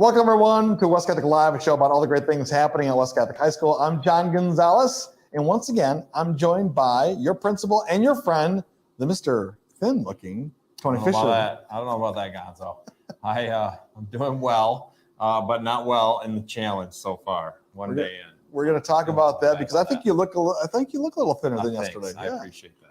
Welcome, everyone, to West Catholic Live, a show about all the great things happening at West Catholic High School. I'm John Gonzalez, and once again, I'm joined by your principal and your friend, the Mr. Thin-looking Tony Fischer. I don't know about that, Gonzo. I'm doing well, but not well in the challenge so far. One day in. We're going to talk about that because I think you look a little thinner than yesterday. I appreciate that.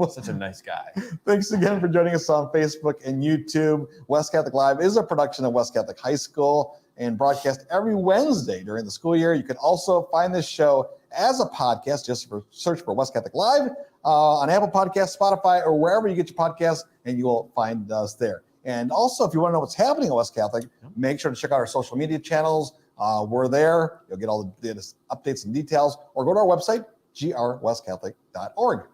Such a nice guy. Thanks again for joining us on Facebook and YouTube. West Catholic Live is a production of West Catholic High School and broadcast every Wednesday during the school year. You can also find this show as a podcast. Just search for West Catholic Live on Apple Podcasts, Spotify, or wherever you get your podcasts, and you will find us there. And also, if you want to know what's happening at West Catholic, make sure to check out our social media channels. We're there. You'll get all the updates and details, or go to our website, grwestcatholic.org.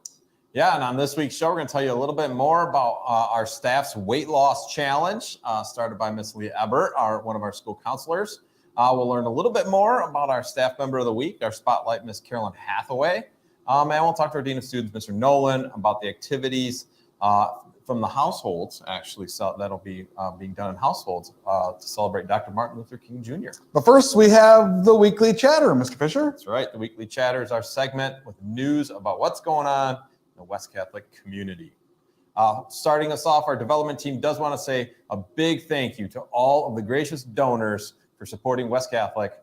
Yeah, and on this week's show, we're going to tell you a little bit more about our staff's weight loss challenge, started by Miss Leah Ebert, one of our school counselors. We'll learn a little bit more about our staff member of the week, our spotlight, Miss Carolyn Hathaway. And we'll talk to our dean of students, Mr. Nolan, about the activities from the households, actually, so that'll be being done in households to celebrate Dr. Martin Luther King Jr. But first, we have the weekly chatter, Mr. Fischer. That's right. The weekly chatter is our segment with news about what's going on the West Catholic community. Starting us off, our development team does want to say a big thank you to all of the gracious donors for supporting West Catholic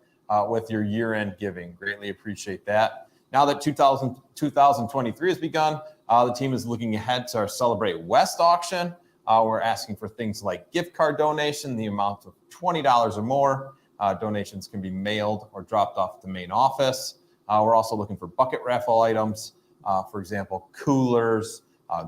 with your year-end giving. Greatly appreciate that. Now that 2023 has begun, the team is looking ahead to our Celebrate West auction. We're asking for things like gift card donation, the amount of $20 or more. Donations can be mailed or dropped off at the main office. We're also looking for bucket raffle items. For example, coolers,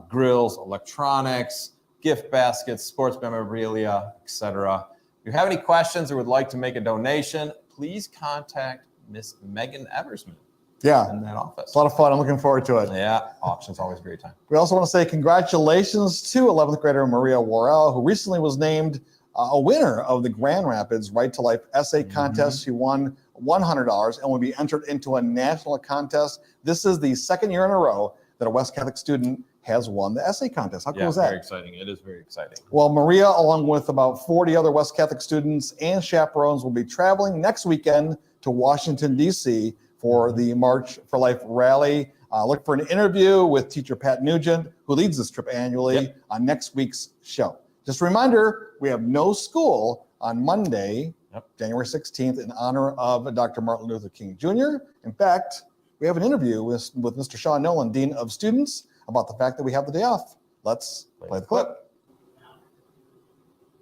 grills, electronics, gift baskets, sports memorabilia, etc. If you have any questions or would like to make a donation, please contact Miss Megan Eversman. Yeah, in that office. It's a lot of fun. I'm looking forward to it. Yeah, auction's always a great time. We also want to say congratulations to 11th grader Maria Worrell, who recently was named a winner of the Grand Rapids Right to Life essay contest. She won $100 and will be entered into a national contest. This is the second year in a row that a West Catholic student has won the essay contest. How cool is that? Very exciting. It is very exciting. Well, Maria, along with about 40 other West Catholic students and chaperones, will be traveling next weekend to Washington, D.C. for the March for Life rally. Look for an interview with teacher Pat Nugent, who leads this trip annually, on next week's show. Just a reminder, we have no school on Monday, January 16th, in honor of Dr. Martin Luther King Jr. In fact, we have an interview with Mr. Sean Nolan, Dean of Students, about the fact that we have the day off. Let's play the clip.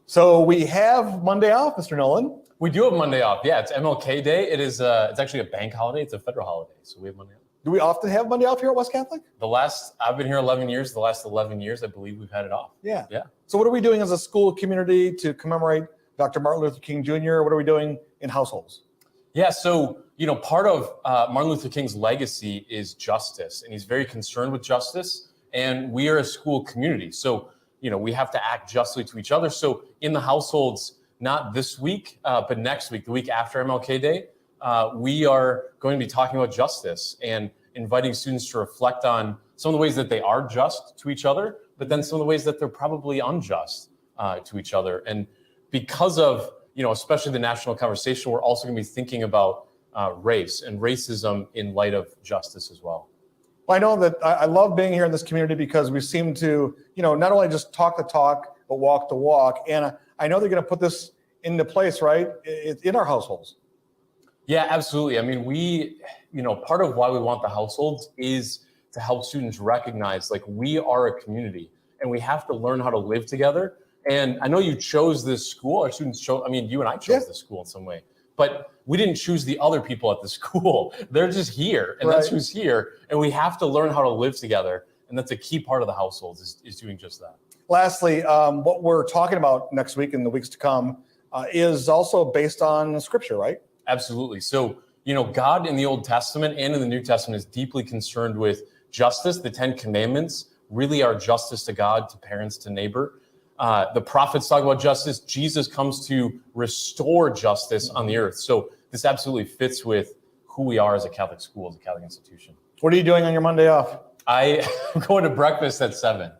So we have Monday off, Mr. Nolan. We do have Monday off. Yeah, it's MLK Day. It's actually a bank holiday. It's a federal holiday, so we have Monday off. Do we often have Monday off here at West Catholic? I've been here 11 years. The last 11 years, I believe we've had it off. Yeah. So what are we doing as a school community to commemorate Dr. Martin Luther King Jr.? What are we doing in households? Yeah, so, part of Martin Luther King's legacy is justice, and he's very concerned with justice, and we are a school community. So, we have to act justly to each other. So in the households, not this week, but next week, the week after MLK Day, we are going to be talking about justice and inviting students to reflect on some of the ways that they are just to each other, but then some of the ways that they're probably unjust to each other. And because of, especially the national conversation, we're also going to be thinking about race and racism in light of justice as well. Well, I know that I love being here in this community because we seem to, not only just talk the talk, but walk the walk. And I know they're going to put this into place, right, in our households. Yeah, absolutely. I mean, part of why we want the households is to help students recognize, we are a community and we have to learn how to live together. And I know you chose this school. Our students chose, you and I chose this school in some way, but we didn't choose the other people at the school. They're just here, and that's who's here. And we have to learn how to live together. And that's a key part of the households is doing just that. Lastly, what we're talking about next week and the weeks to come is also based on scripture, right? Absolutely. So, God in the Old Testament and in the New Testament is deeply concerned with justice. The 10 Commandments really are justice to God, to parents, to neighbor. The prophets talk about justice. Jesus comes to restore justice on the earth. So this absolutely fits with who we are as a Catholic school, as a Catholic institution. What are you doing on your Monday off? I'm going to breakfast at 7.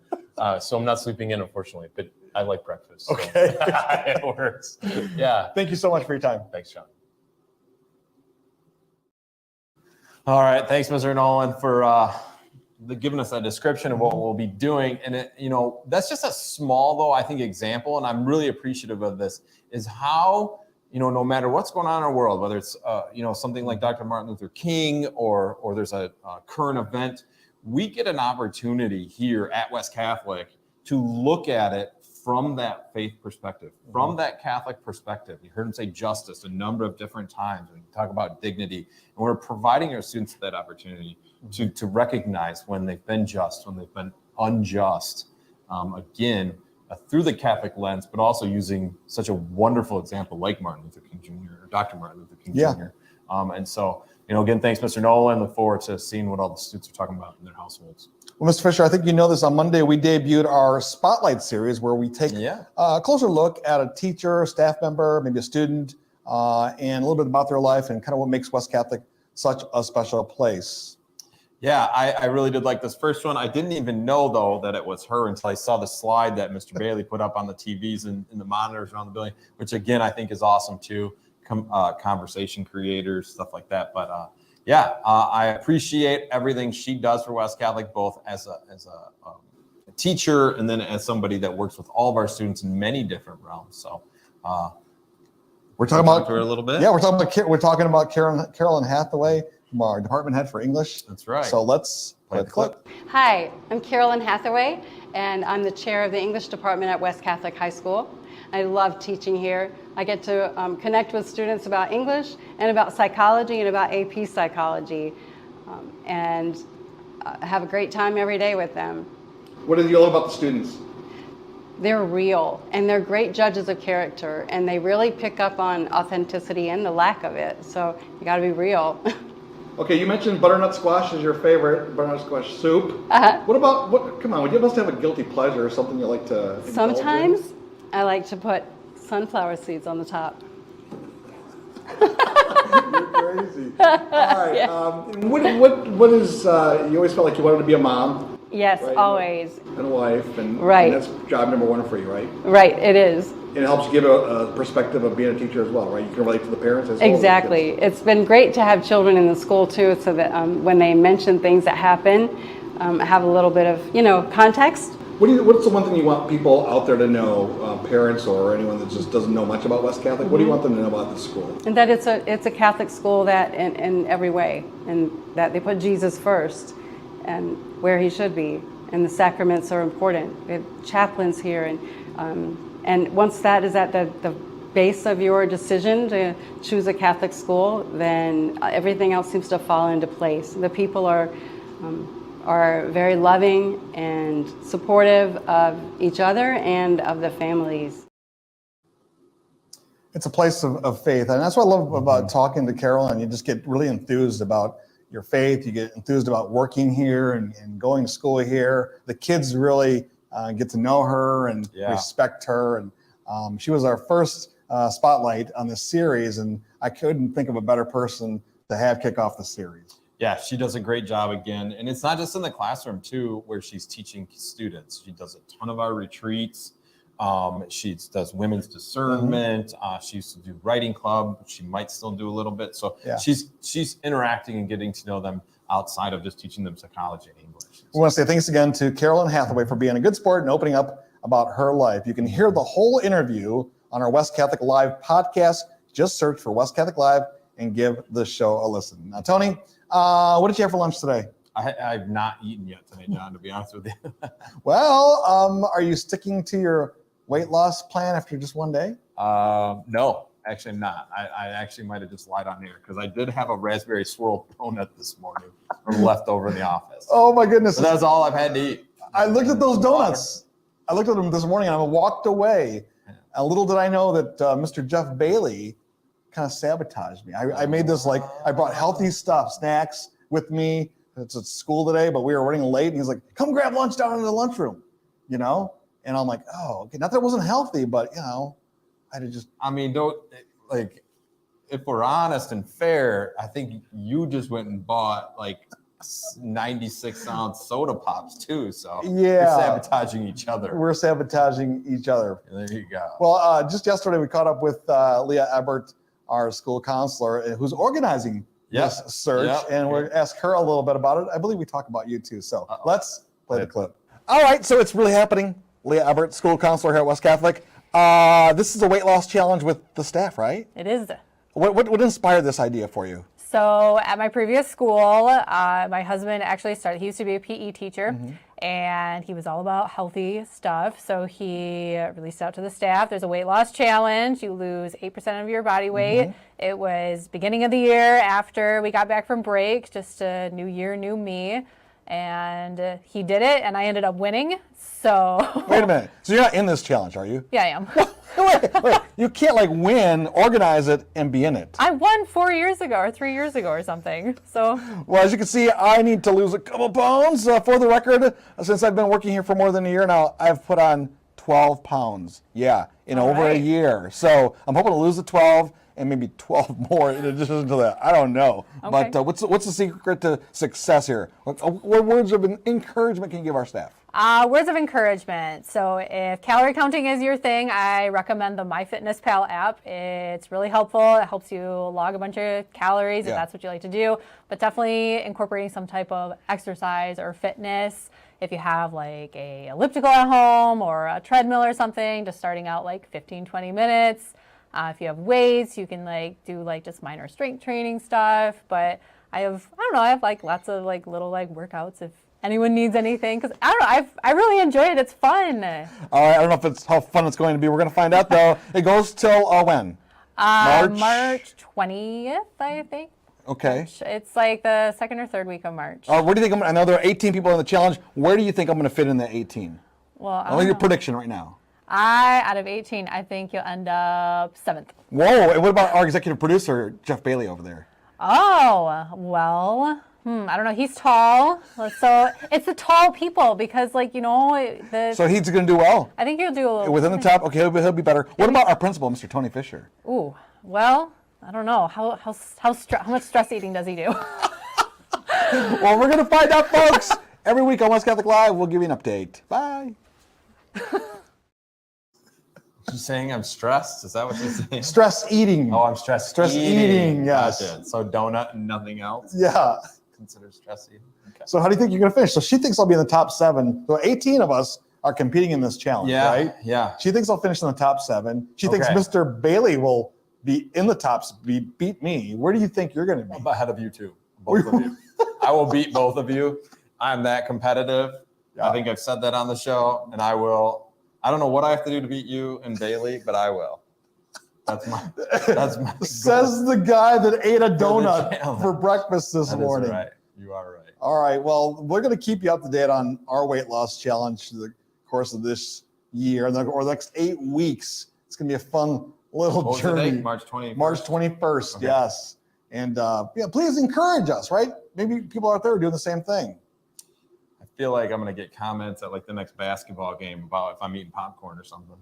So I'm not sleeping in, unfortunately. But I like breakfast. So Okay. it works. Yeah. Thank you so much for your time. Thanks, John. All right. Thanks, Mr. Nolan, for giving us a description of what we'll be doing. And, that's just a small, though, I think, example. And I'm really appreciative of this, is how, no matter what's going on in our world, whether it's, something like Dr. Martin Luther King or there's a current event, we get an opportunity here at West Catholic to look at it from that faith perspective, from that Catholic perspective. You heard him say justice a number of different times, and talk about dignity. And we're providing our students that opportunity to recognize when they've been just, when they've been unjust, again, through the Catholic lens, but also using such a wonderful example like Martin Luther King Jr. or Dr. Martin Luther King Jr. And so, again, thanks, Mr. Nolan. Look forward to seeing what all the students are talking about in their households. Well, Mr. Fischer, I think you know this. On Monday, we debuted our Spotlight series where we take a closer look at a teacher, staff member, maybe a student, and a little bit about their life and kind of what makes West Catholic such a special place. Yeah, I really did like this first one. I didn't even know, though, that it was her until I saw the slide that Mr. Bailey put up on the TVs and the monitors around the building, which, again, I think is awesome, too. Conversation creators, stuff like that. But I appreciate everything she does for West Catholic, both as a teacher and then as somebody that works with all of our students in many different realms. So we're talking about her a little bit. Yeah, we're talking about Carolyn Hathaway, from our department head for English. That's right. So let's play the clip. Hi, I'm Carolyn Hathaway, and I'm the chair of the English department at West Catholic High School. I love teaching here. I get to connect with students about English and about psychology and about AP psychology, and have a great time every day with them. What do you love about the students? They're real, and they're great judges of character, and they really pick up on authenticity and the lack of it, so you gotta be real. Okay, you mentioned butternut squash is your favorite, butternut squash soup. Come on, you must have a guilty pleasure or something you like to indulge in? Sometimes I like to put sunflower seeds on the top. You're crazy. All right. Yeah. What is, you always felt like you wanted to be a mom? Yes, right? always. And a wife. And Right. And that's job number one for you, right? Right, it is. And it helps you give a perspective of being a teacher as well, right? You can relate to the parents as well. Exactly. It's been great to have children in the school too, so that when they mention things that happen, have a little bit of, context. What's the one thing you want people out there to know, parents or anyone that just doesn't know much about West Catholic? What do you want them to know about this school? And that it's a Catholic school that in every way, and that they put Jesus first and where he should be, and the sacraments are important. We have chaplains here, and once that is at the base of your decision to choose a Catholic school, then everything else seems to fall into place. The people are very loving and supportive of each other and of the families. It's a place of faith, and that's what I love about talking to Carolyn. You just get really enthused about your faith. You get enthused about working here and going to school here. The kids really get to know her and respect her. And she was our first spotlight on this series, and I couldn't think of a better person to have kick off the series. Yeah, she does a great job again. And it's not just in the classroom, too, where she's teaching students. She does a ton of our retreats. She does women's discernment. She used to do writing club. She might still do a little bit. So she's interacting and getting to know them outside of just teaching them psychology and English. We want to say thanks again to Carolyn Hathaway for being a good sport and opening up about her life. You can hear the whole interview on our West Catholic Live podcast. Just search for West Catholic Live and give the show a listen. Now, Tony, what did you have for lunch today? I've not eaten yet today, John, to be honest with you. Well, are you sticking to your weight loss plan after just one day? No, actually not. I actually might have just lied on here because I did have a raspberry swirl donut this morning from leftover in the office. Oh my goodness. So that's all I've had to eat. I looked at those donuts. I looked at them this morning and I walked away. And little did I know that Mr. Jeff Bailey kind of sabotaged me. I made this I brought healthy stuff, snacks with me. It's at school today, but we were running late. And he's like, come grab lunch down in the lunchroom, And I'm like, oh, okay. Not that it wasn't healthy, but, I had to just. I mean, if we're honest and fair, I think you just went and bought 96-ounce soda pops too. So Yeah. you're sabotaging each other. We're sabotaging each other. There you go. Well, just yesterday we caught up with Leah Ebert, our school counselor, who's organizing this search, and we'll ask her a little bit about it. I believe we talk about you too. So let's play the clip. All right, so it's really happening. Leah Ebert, school counselor here at West Catholic. This is a weight loss challenge with the staff, right? It is. What inspired this idea for you? So at my previous school, my husband actually started, he used to be a PE teacher, and he was all about healthy stuff. So he released out to the staff, there's a weight loss challenge. You lose 8% of your body weight. It was beginning of the year after we got back from break, just a new year, new me. And he did it, and I ended up winning. So Wait a minute. So you're not in this challenge, are you? yeah, I am. Wait. You can't win, organize it, and be in it. I won 4 years ago or 3 years ago or something. So Well, as you can see, I need to lose a couple pounds. For the record, since I've been working here for more than a year now, I've put on 12 pounds. Yeah, in over a year. So I'm hoping to lose the 12 and maybe 12 more in addition to that. I don't know. Okay. But what's the secret to success here? What words of encouragement can you give our staff? Words of encouragement. So if calorie counting is your thing, I recommend the MyFitnessPal app. It's really helpful. It helps you log a bunch of calories if that's what you like to do, but definitely incorporating some type of exercise or fitness. If you have like a elliptical at home or a treadmill or something, just starting out like 15, 20 minutes. If you have weights, you can do just minor strength training stuff. But I have lots of little workouts if anyone needs anything, because I really enjoy it. It's fun. All right, I don't know if it's how fun it's going to be. We're going to find out though. It goes till when? March 20th, I think. Okay. It's like the second or third week of March. Where do you think I know there are 18 people in the challenge. Where do you think I'm going to fit in the 18? Well, I'll make your prediction right now. Out of 18, I think you'll end up 7th. Whoa, and what about our executive producer, Jeff Bailey, over there? Oh, well, I don't know. He's tall. So it's the tall people because, So he's going to do well? I think he'll do a little. Within the top? Okay, he'll be better. What about our principal, Mr. Tony Fischer? Ooh, well, I don't know. How much stress eating does he do? Well, we're going to find out, folks. Every week on West Catholic Live, we'll give you an update. Bye. You saying I'm stressed? Is that what you're saying? Stress eating. Oh, I'm stressed. Stress eating, yes. Gotcha. So donut and nothing else? Yeah. Consider stress eating? Okay. So how do you think you're going to finish? So she thinks I'll be in the top 7. So 18 of us are competing in this challenge, right? Yeah. She thinks I'll finish in the top 7. She thinks Mr. Bailey will be in the tops, beat me. Where do you think you're going to be? I'm ahead of you two, both of you. I will beat both of you. I'm that competitive. Yeah. I think I've said that on the show, and I will. I don't know what I have to do to beat you and Bailey, but I will. That's my Says the guy that ate a donut for breakfast this morning. Right. You are right. All right. Well, we're going to keep you up to date on our weight loss challenge through the course of this year or the next 8 weeks. It's going to be a fun little journey. March 21st. March 21st. Okay. Yes. And please encourage us, right? Maybe people out there are doing the same thing. I feel like I'm going to get comments at the next basketball game about if I'm eating popcorn or something.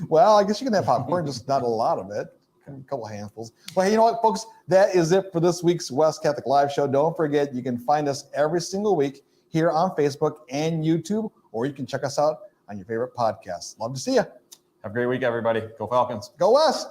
Well, I guess you can have popcorn, just not a lot of it. A couple handfuls. Well, hey, you know what, folks? That is it for this week's West Catholic Live Show. Don't forget, you can find us every single week here on Facebook and YouTube, or you can check us out on your favorite podcast. Love to see you. Have a great week, everybody. Go Falcons. Go West.